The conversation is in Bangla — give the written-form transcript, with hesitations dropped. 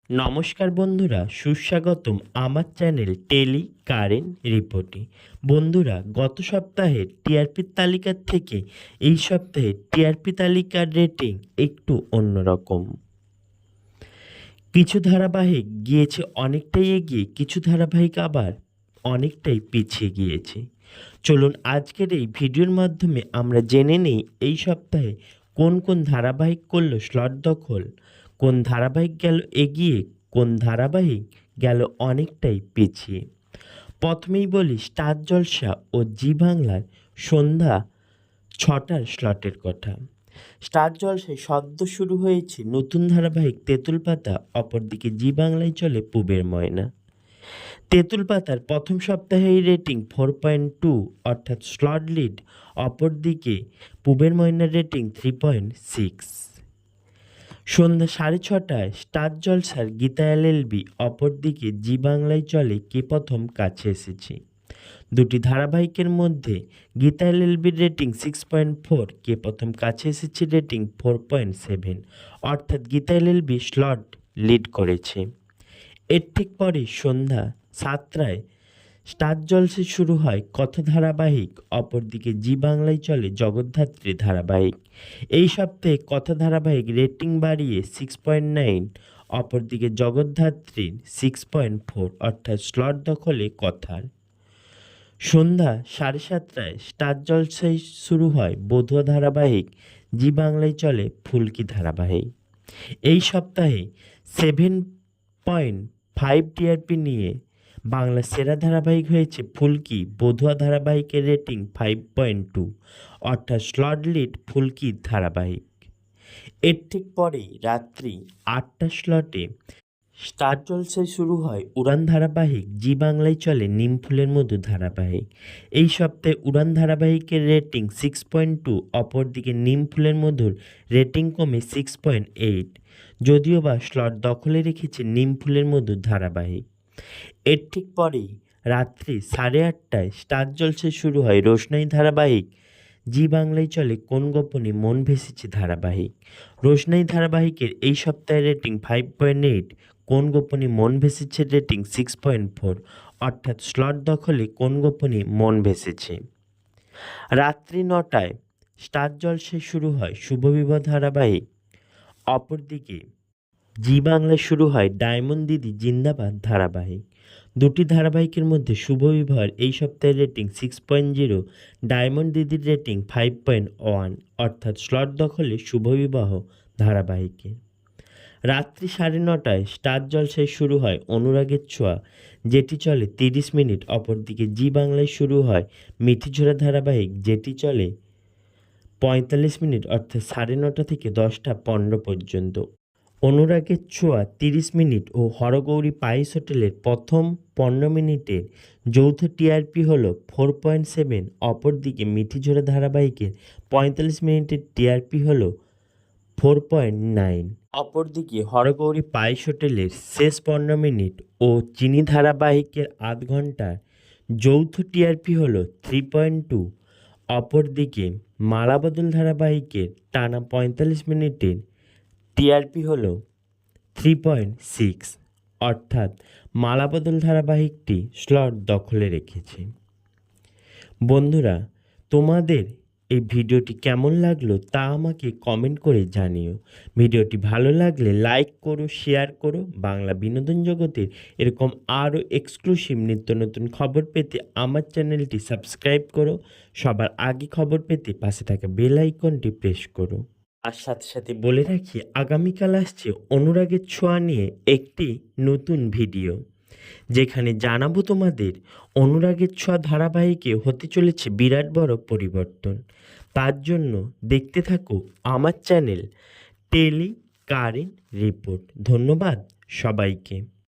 নমস্কার বন্ধুরা, সুস্বাগতম আমার চ্যানেল টেলি কারেন্ট রিপোর্টে। বন্ধুরা, গত সপ্তাহের টিআরপি তালিকার থেকে এই সপ্তাহে টিআরপি তালিকার রেটিং একটু অন্যরকম। কিছু ধারাবাহিক গিয়েছে অনেকটাই এগিয়ে, কিছু ধারাবাহিক আবার অনেকটাই পিছিয়ে গিয়েছে। চলুন আজকের এই ভিডিওর মাধ্যমে আমরা জেনে নিই এই সপ্তাহে কোন কোন ধারাবাহিক করলো স্লট দখল, কোন ধারাবাহিক গেল এগিয়ে, কোন ধারাবাহিক গেল অনেকটাই পিছিয়ে। প্রথমেই বলি স্টার জলসা ও জি বাংলার সন্ধ্যা 6টার স্লটের কথা। স্টার জলসায় সদ্য শুরু হয়েছে নতুন ধারাবাহিক তেঁতুল পাতা, অপরদিকে জি বাংলায় চলে পুবের ময়না। তেঁতুল পাতার প্রথম সপ্তাহেই রেটিং 4.2 অর্থাৎ স্লট লিড, অপরদিকে পুবের ময়নার রেটিং 3.6। সন্ধ্যা 6:30টায় স্টার জলসার গীতা এলএলবি, অপরদিকে জি বাংলায় চলে কে প্রথম কাছে এসেছি। দুটি ধারাবাহিকের মধ্যে গীতা এলএলবির রেটিং 6.4, কে প্রথম কাছে এসেছে রেটিং 4.7, অর্থাৎ গীতা এলএলবি স্লট লিড করেছে। এর ঠিক পরে সন্ধ্যা 7টায় স্টার জলসে শুরু হয় কথা ধারাবাহিক, অপরদিকে জি বাংলায় চলে জগদ্ধাত্রী ধারাবাহিক। এই সপ্তাহে কথা ধারাবাহিক রেটিং বাড়িয়ে 6.9, অপরদিকে জগদ্ধাত্রীর 6.4, অর্থাৎ স্লট দখলে কথার। সন্ধ্যা 7:30টায় স্টার জলসায় শুরু হয় বধুয়া ধারাবাহিক, জি বাংলায় চলে ফুলকি ধারাবাহিক। এই সপ্তাহে 7.5 টিআরপি নিয়ে বাংলা সেরা ধারাবাহিক হয়েছে ফুলকি। বধুয়া ধারাবাহিকের রেটিং 5.2, অর্থাৎ স্লট লিড ফুলকি ধারাবাহিক। এর ঠিক পরেই রাত্রি 8টা স্লটে স্টার জলসায় শুরু হয় উড়ান ধারাবাহিক, জি বাংলায় চলে নিমফুলের মধু ধারাবাহিক। এই সপ্তাহে উড়ান ধারাবাহিকের রেটিং 6.2, অপরদিকে নিমফুলের মধুর রেটিং কমে 6.8, যদিও বা স্লট দখলে রেখেছে নিমফুলের মধুর ধারাবাহিক। এর ঠিক পরেই রাত্রি 8:30টায় স্টার জলসায় শুরু হয় রোশনাই ধারাবাহিক, জি বাংলায় চলে কোন গোপনে মন ভেসেছে ধারাবাহিক। রোশনাই ধারাবাহিকের এই সপ্তাহের রেটিং 5.8, কোন গোপনে মন ভেসেছে রেটিং 6.4, অর্থাৎ স্লট দখলে কোন গোপনে মন ভেসেছে। রাত্রি 9টায় স্টার জলসায় শুরু হয় শুভবিবাহ ধারাবাহিক, অপরদিকে জি বাংলায় শুরু হয় ডায়মন্ড দিদি জিন্দাবাদ ধারাবাহিক। দুটি ধারাবাহিকের মধ্যে শুভ বিবাহের এই সপ্তাহের রেটিং 6.0, ডায়মন্ড দিদির রেটিং 5.1, অর্থাৎ স্লট দখলে শুভ বিবাহ ধারাবাহিকে। রাত্রি 9:30টায় স্টার জলসায় শুরু হয় অনুরাগের ছোঁয়া, যেটি চলে 30 মিনিট, অপরদিকে জি বাংলায় শুরু হয় মিঠিঝোড়া ধারাবাহিক, যেটি চলে 45 মিনিট, অর্থাৎ 9:30 থেকে 10:15 পর্যন্ত। অনুরাগের ছোঁয়া 30 মিনিট ও হরগৌরী পাইস হোটেলের প্রথম 15 মিনিটের যৌথ টিআরপি হল 4.7, অপরদিকে মিঠিঝোড়া ধারাবাহিকের 45 মিনিটের টিআরপি হল 4.9। অপরদিকে হরগৌরী পাইস হোটেলের শেষ 15 মিনিট ও চিনি ধারাবাহিকের আধ ঘন্টার যৌথ টিআরপি হল 3.2, অপরদিকে মালাবদল ধারাবাহিকের টানা 45 মিনিটের টিআরপি হল 3.6, অর্থাৎ মালাবদল ধারাবাহিকটি স্লট দখলে রেখেছে। বন্ধুরা, তোমাদের এই ভিডিওটি কেমন লাগলো তা আমাকে কমেন্ট করে জানিও। ভিডিওটি ভালো লাগলে লাইক করো, শেয়ার করো। বাংলা বিনোদন জগতের এরকম আরও এক্সক্লুসিভ নিত্য নতুন খবর পেতে আমার চ্যানেলটি সাবস্ক্রাইব করো। সবার আগে খবর পেতে পাশে থাকা বেল আইকনটি প্রেস করো। আর সাথে সাথে বলে রাখি, আগামীকাল আসছে অনুরাগের ছোঁয়া নিয়ে একটি নতুন ভিডিও, যেখানে জানাবো তোমাদের অনুরাগের ছোঁয়া ধারাবাহিকে হতে চলেছে বিরাট বড় পরিবর্তন। তার জন্য দেখতে থাকো আমার চ্যানেল টেলি কারেন্ট রিপোর্ট। ধন্যবাদ সবাইকে।